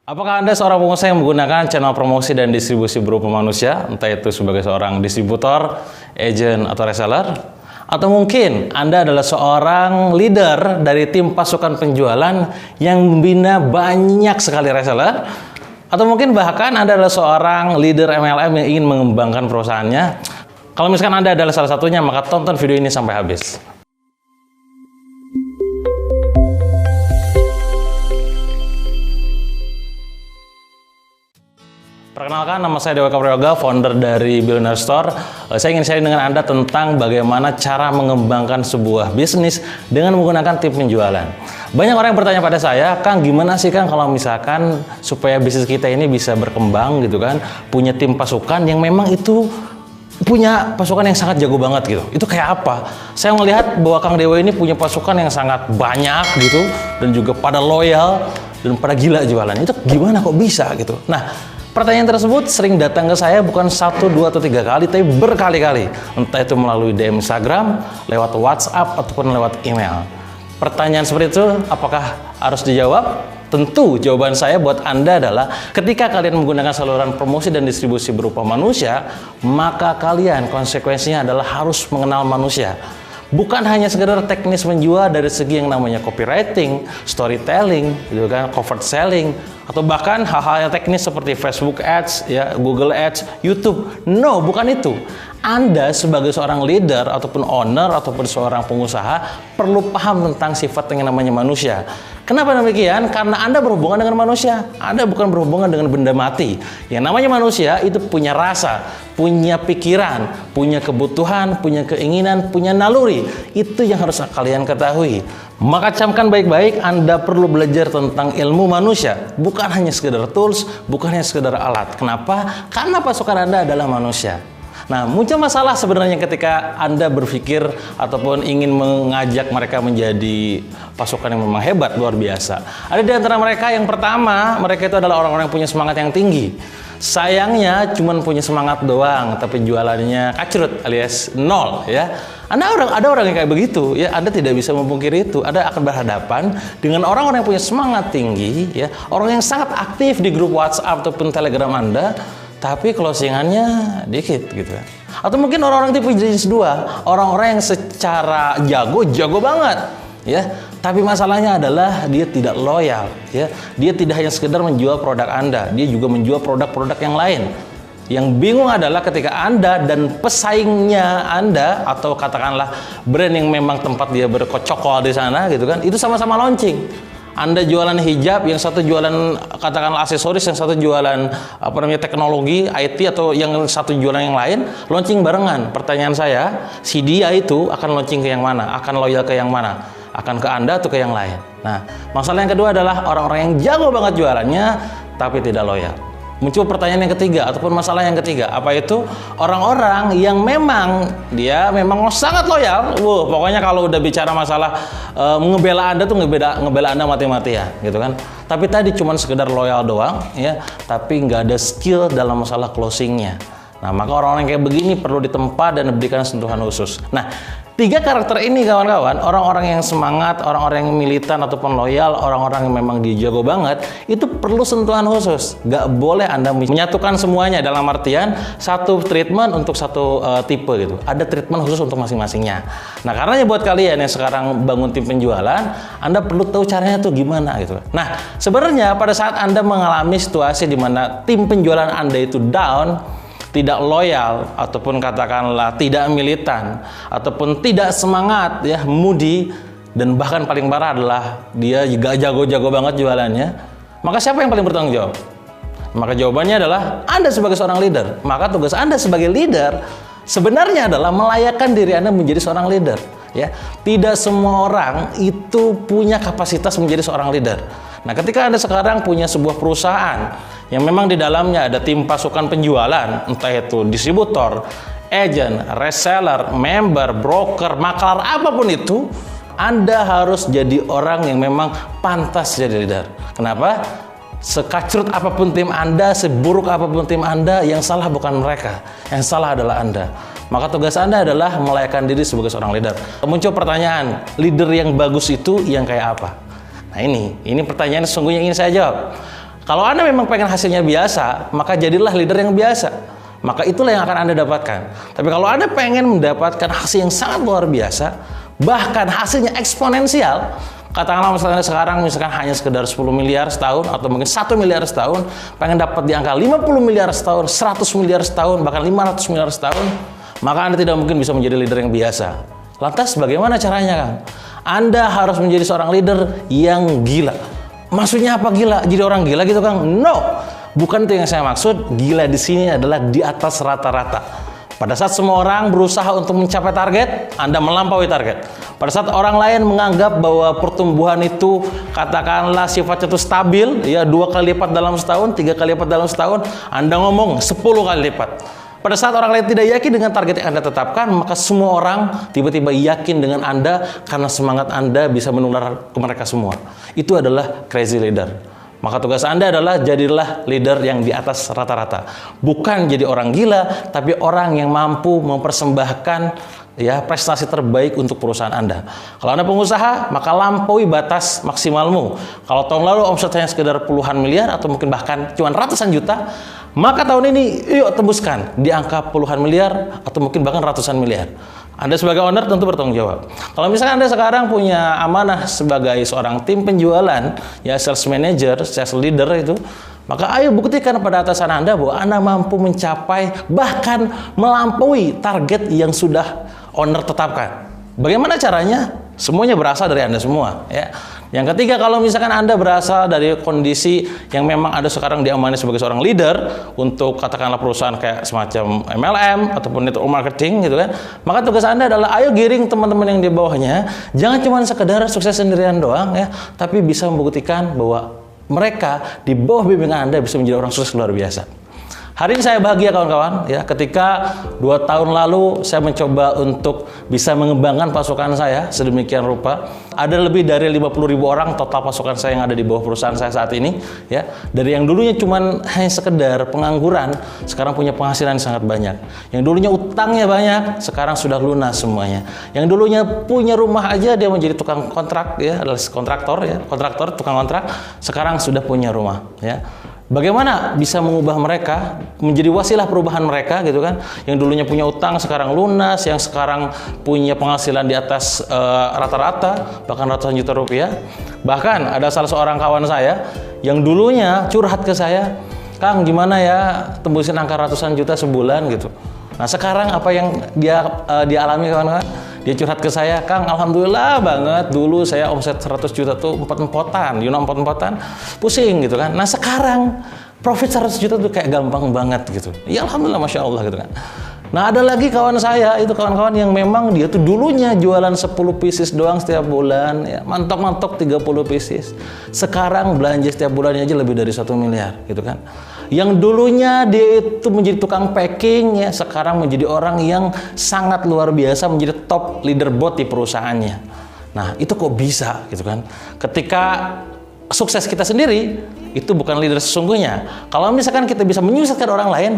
Apakah Anda seorang pengusaha yang menggunakan channel promosi dan distribusi berupa manusia, entah itu sebagai seorang distributor, agent, atau reseller? Atau mungkin Anda adalah seorang leader dari tim pasukan penjualan yang membina banyak sekali reseller? Atau mungkin bahkan Anda adalah seorang leader MLM yang ingin mengembangkan perusahaannya? Kalau misalkan Anda adalah salah satunya, maka tonton video ini sampai habis. Perkenalkan, nama saya Dewa Kaprioga, founder dari Billionaire Store. Saya ingin sharing dengan Anda tentang bagaimana cara mengembangkan sebuah bisnis dengan menggunakan tim penjualan. Banyak orang yang bertanya pada saya, Kang, gimana sih Kang kalau misalkan supaya bisnis kita ini bisa berkembang gitu kan, punya tim pasukan yang memang itu punya pasukan yang sangat jago banget gitu. Itu kayak apa? Saya melihat bahwa Kang Dewa ini punya pasukan yang sangat banyak gitu dan juga pada loyal dan pada gila jualan. Itu gimana kok bisa gitu? Nah, pertanyaan tersebut sering datang ke saya bukan 1, 2, atau 3 kali, tapi berkali-kali. Entah itu melalui DM Instagram, lewat WhatsApp, ataupun lewat email. Pertanyaan seperti itu, apakah harus dijawab? Tentu jawaban saya buat Anda adalah ketika kalian menggunakan saluran promosi dan distribusi berupa manusia, maka kalian konsekuensinya adalah harus mengenal manusia. Bukan hanya sekedar teknis menjual dari segi yang namanya copywriting, storytelling, gitu kan, convert selling, atau bahkan hal-hal yang teknis seperti Facebook Ads, ya, Google Ads, YouTube. No, bukan itu. Anda sebagai seorang leader ataupun owner ataupun seorang pengusaha perlu paham tentang sifat yang namanya manusia. Kenapa demikian? Karena Anda berhubungan dengan manusia. Anda bukan berhubungan dengan benda mati. Yang namanya manusia itu punya rasa, punya pikiran, punya kebutuhan, punya keinginan, punya naluri. Itu yang harus kalian ketahui. Maka camkan baik-baik, Anda perlu belajar tentang ilmu manusia. Bukan hanya sekedar tools, bukan hanya sekedar alat. Kenapa? Karena pasukan Anda adalah manusia. Nah, muncul masalah sebenarnya ketika Anda berpikir ataupun ingin mengajak mereka menjadi pasukan yang memang hebat, luar biasa. Ada di antara mereka yang pertama, mereka itu adalah orang-orang yang punya semangat yang tinggi. Sayangnya cuma punya semangat doang, tapi jualannya kacrut alias nol, ya. Ada orang yang kayak begitu, ya. Anda tidak bisa memungkiri itu. Anda akan berhadapan dengan orang-orang yang punya semangat tinggi, ya. Orang yang sangat aktif di grup WhatsApp ataupun Telegram Anda, tapi closingannya dikit gitu kan. Atau mungkin orang-orang tipe jenis 2, orang-orang yang secara jago banget, ya. Tapi masalahnya adalah dia tidak loyal, ya. Dia tidak hanya sekedar menjual produk Anda, dia juga menjual produk-produk yang lain. Yang bingung adalah ketika Anda dan pesaingnya Anda atau katakanlah brand yang memang tempat dia berkocokol di sana gitu kan, itu sama-sama launching. Anda jualan hijab, yang satu jualan katakanlah aksesoris, yang satu jualan teknologi, IT, atau yang satu jualan yang lain, launching barengan. Pertanyaan saya, si dia itu akan launching ke yang mana? Akan loyal ke yang mana? Akan ke Anda atau ke yang lain? Nah, masalah yang kedua adalah orang-orang yang jago banget jualannya, tapi tidak loyal. Muncul pertanyaan yang ketiga ataupun masalah yang ketiga, apa itu? Orang-orang yang memang sangat loyal. Pokoknya kalau udah bicara masalah ngebela Anda tuh ngebela Anda mati-matian gitu kan. Tapi tadi cuma sekedar loyal doang, ya, tapi nggak ada skill dalam masalah closingnya. Nah, maka orang-orang kayak begini perlu ditempa dan diberikan sentuhan khusus. Nah, 3 karakter ini kawan-kawan, orang-orang yang semangat, orang-orang yang militan ataupun loyal, orang-orang yang memang dijago banget, itu perlu sentuhan khusus. Gak boleh Anda menyatukan semuanya dalam artian satu treatment untuk satu tipe gitu. Ada treatment khusus untuk masing-masingnya. Nah, karenanya buat kalian yang sekarang bangun tim penjualan, Anda perlu tahu caranya tuh gimana gitu. Nah, sebenarnya pada saat Anda mengalami situasi di mana tim penjualan Anda itu down, tidak loyal ataupun katakanlah tidak militan ataupun tidak semangat, ya, moody, dan bahkan paling parah adalah dia juga jago banget jualannya, maka siapa yang paling bertanggung jawab? Maka jawabannya adalah Anda sebagai seorang leader. Maka tugas Anda sebagai leader sebenarnya adalah melayakkan diri Anda menjadi seorang leader, ya. Tidak semua orang itu punya kapasitas menjadi seorang leader. Nah, ketika Anda sekarang punya sebuah perusahaan yang memang di dalamnya ada tim pasukan penjualan, entah itu distributor, agent, reseller, member, broker, maklar, apapun itu, Anda harus jadi orang yang memang pantas jadi leader. Kenapa? Sekacrut apapun tim Anda, seburuk apapun tim Anda, yang salah bukan mereka, yang salah adalah Anda. Maka tugas Anda adalah melayakkan diri sebagai seorang leader. Muncul pertanyaan, leader yang bagus itu yang kayak apa? Nah, ini pertanyaan sesungguhnya ingin saya jawab. Kalau Anda memang pengen hasilnya biasa, maka jadilah leader yang biasa. Maka itulah yang akan Anda dapatkan. Tapi kalau Anda pengen mendapatkan hasil yang sangat luar biasa, bahkan hasilnya eksponensial, katakanlah misalnya sekarang hanya sekedar 10 miliar setahun atau mungkin 1 miliar setahun, pengen dapat di angka 50 miliar setahun, 100 miliar setahun, bahkan 500 miliar setahun, maka Anda tidak mungkin bisa menjadi leader yang biasa. Lantas bagaimana caranya, Kang? Anda harus menjadi seorang leader yang gila. Maksudnya apa gila? Jadi orang gila gitu, Kang? No, bukan itu yang saya maksud. Gila di sini adalah di atas rata-rata. Pada saat semua orang berusaha untuk mencapai target, Anda melampaui target. Pada saat orang lain menganggap bahwa pertumbuhan itu katakanlah sifatnya itu stabil, ya 2 kali lipat dalam setahun, 3 kali lipat dalam setahun, Anda ngomong 10 kali lipat. Pada saat orang lain tidak yakin dengan target yang Anda tetapkan, maka semua orang tiba-tiba yakin dengan Anda karena semangat Anda bisa menular ke mereka semua. Itu adalah crazy leader. Maka tugas Anda adalah jadilah leader yang di atas rata-rata. Bukan jadi orang gila, tapi orang yang mampu mempersembahkan ya prestasi terbaik untuk perusahaan Anda. Kalau Anda pengusaha, maka lampaui batas maksimalmu. Kalau tahun lalu omsetnya sekedar puluhan miliar atau mungkin bahkan cuma ratusan juta, maka tahun ini yuk tembuskan di angka puluhan miliar atau mungkin bahkan ratusan miliar. Anda sebagai owner tentu bertanggung jawab. Kalau misalnya Anda sekarang punya amanah sebagai seorang tim penjualan, ya sales manager, sales leader itu, maka ayo buktikan pada atasan Anda bahwa Anda mampu mencapai bahkan melampaui target yang sudah owner tetapkan. Bagaimana caranya? Semuanya berasal dari Anda semua, ya. Yang ketiga, kalau misalkan Anda berasal dari kondisi yang memang Anda sekarang diamani sebagai seorang leader untuk katakanlah perusahaan kayak semacam MLM ataupun network marketing gitu kan, maka tugas Anda adalah ayo giring teman-teman yang di bawahnya, jangan cuma sekedar sukses sendirian doang ya, tapi bisa membuktikan bahwa mereka di bawah bimbingan Anda bisa menjadi orang sukses luar biasa. Hari ini saya bahagia kawan-kawan ya, ketika 2 tahun lalu saya mencoba untuk bisa mengembangkan pasukan saya sedemikian rupa. Ada lebih dari 50.000 orang total pasukan saya yang ada di bawah perusahaan saya saat ini ya. Dari yang dulunya cuman hanya sekedar pengangguran, sekarang punya penghasilan yang sangat banyak. Yang dulunya utangnya banyak, sekarang sudah lunas semuanya. Yang dulunya punya rumah aja dia menjadi tukang kontrak ya, adalah kontraktor, tukang kontrak, sekarang sudah punya rumah ya. Bagaimana bisa mengubah mereka menjadi wasilah perubahan mereka gitu kan? Yang dulunya punya utang sekarang lunas, yang sekarang punya penghasilan di atas rata-rata bahkan ratusan juta rupiah. Bahkan ada salah seorang kawan saya yang dulunya curhat ke saya, "Kang, gimana ya tembusin angka ratusan juta sebulan gitu." Nah, sekarang apa yang dia alami kawan-kawan? Dia curhat ke saya, "Kang, alhamdulillah banget, dulu saya omset 100 juta tuh empot-empotan, empot-empotan, pusing gitu kan. Nah sekarang profit 100 juta tuh kayak gampang banget gitu. Ya alhamdulillah, masya Allah gitu kan." Nah ada lagi kawan saya, itu kawan-kawan yang memang dia tuh dulunya jualan 10 pieces doang setiap bulan, ya mantok-mantok 30 pieces. Sekarang belanja setiap bulannya aja lebih dari 1 miliar gitu kan. Yang dulunya dia itu menjadi tukang packing ya, sekarang menjadi orang yang sangat luar biasa, menjadi top leaderboard di perusahaannya. Nah itu kok bisa gitu kan? Ketika sukses kita sendiri, itu bukan leader sesungguhnya. Kalau misalkan kita bisa menyukseskan orang lain,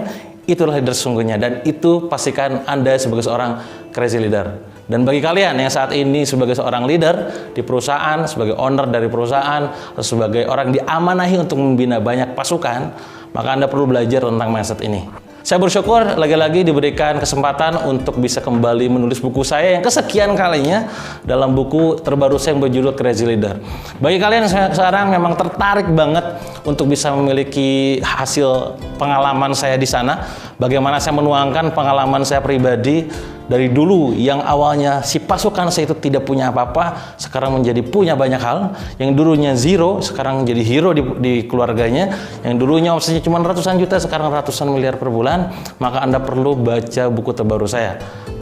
itulah leader sesungguhnya. Dan itu pastikan Anda sebagai seorang crazy leader. Dan bagi kalian yang saat ini sebagai seorang leader di perusahaan, sebagai owner dari perusahaan, atau sebagai orang diamanahi untuk membina banyak pasukan, maka Anda perlu belajar tentang mindset ini. Saya bersyukur lagi-lagi diberikan kesempatan untuk bisa kembali menulis buku saya yang kesekian kalinya dalam buku terbaru saya yang berjudul Crazy Leader. Bagi kalian yang sekarang memang tertarik banget untuk bisa memiliki hasil pengalaman saya di sana, bagaimana saya menuangkan pengalaman saya pribadi dari dulu yang awalnya si pasukan saya itu tidak punya apa-apa, sekarang menjadi punya banyak hal. Yang dulunya zero, sekarang jadi hero di keluarganya. Yang dulunya omsetnya cuma ratusan juta, sekarang ratusan miliar per bulan. Maka Anda perlu baca buku terbaru saya.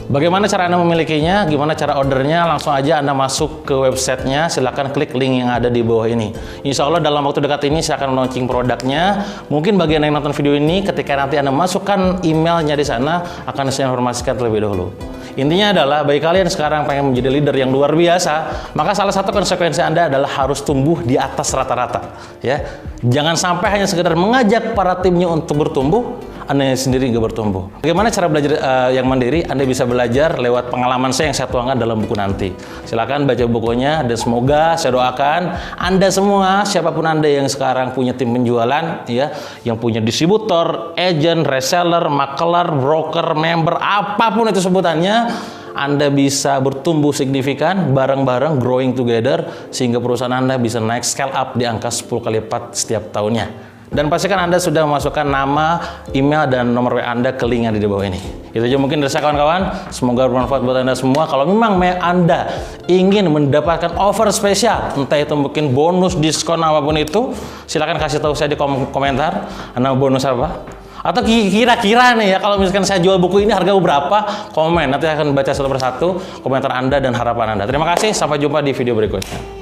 Bagaimana cara Anda memilikinya? Gimana cara ordernya? Langsung aja Anda masuk ke websitenya. Silahkan klik link yang ada di bawah ini. Insya Allah dalam waktu dekat ini saya akan launching produknya. Mungkin bagian yang nonton video ini, ketika nanti Anda masukkan emailnya di sana, akan saya informasikan terlebih dahulu. Intinya adalah bagi kalian sekarang pengen menjadi leader yang luar biasa, maka salah satu konsekuensi Anda adalah harus tumbuh di atas rata-rata. Ya, jangan sampai hanya sekedar mengajak para timnya untuk bertumbuh, Anda sendiri nggak bertumbuh. Bagaimana cara belajar yang mandiri? Anda bisa belajar lewat pengalaman saya yang saya tuangkan dalam buku nanti. Silakan baca bukunya dan semoga saya doakan Anda semua, siapapun Anda yang sekarang punya tim penjualan, ya, yang punya distributor, agent, reseller, makelar, broker, member, apapun itu sebutannya, Anda bisa bertumbuh signifikan bareng-bareng, growing together, sehingga perusahaan Anda bisa naik scale up di angka 10 kali lipat setiap tahunnya. Dan pastikan Anda sudah memasukkan nama, email, dan nomor WA Anda ke link yang ada di bawah ini. Itu aja mungkin dari saya kawan-kawan. Semoga bermanfaat buat Anda semua. Kalau memang Anda ingin mendapatkan offer spesial, entah itu mungkin bonus, diskon, apapun itu, silahkan kasih tahu saya di komentar. Anda bonus apa? Atau kira-kira nih ya, kalau misalkan saya jual buku ini harga berapa? Komen, nanti saya akan baca satu persatu komentar Anda dan harapan Anda. Terima kasih, sampai jumpa di video berikutnya.